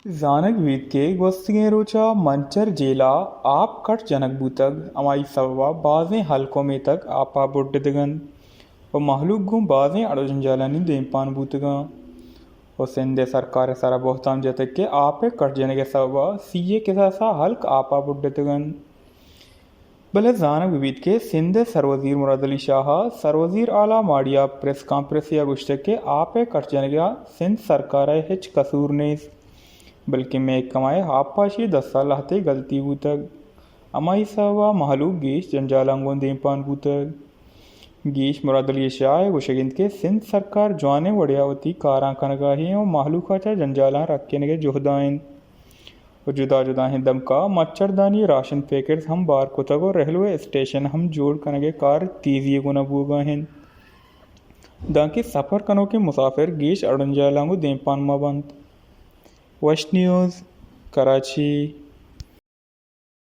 Zanak Vitke Gostige Rocha Manchar Jela आप cut जनक बूतग अमाई सवा बाजें हलकों में तक आपा बुड्डदगन और महलूक गुं बाजें अड़जन जालानी देपान बूतगा और सिंधे सरकार सारा बहुताम जतक के आपे कट जने के सवा सीए के सासा हल्क आपा बुड्डदगन भले जानक विविध के सिंधे सरवजीर मुराद अली शाह सरवजीर आला माड़िया प्रेस कॉन्फ्रेंस या गुश्तक के आपे कट जने का सिंध सरकार हिच कसूर नेस बल्कि मैं कमाए हापाशी 10 साल हते गलती बूतक अमाई सवा महलूक गीश जंजालांगों देपान बूतक गीश मुराद अली शाह गुशगिंद के सिंध सरकार जवाने वड़ियावती कारा कनगाही और महलूकाचा जंजाला रखने के जोहदाइन और जुदा जुदा हैं दमका मच्छरदानी राशन पैकेट्स हम बार को तक और रेलवे स्टेशन हम जोड़ कनगे कार तीजिए गुना बूगा हैं दांके सफ़र कनो के मुसाफिर गीश अड़ंजालांगो देपान मबंत वश न्यूज़ कराची।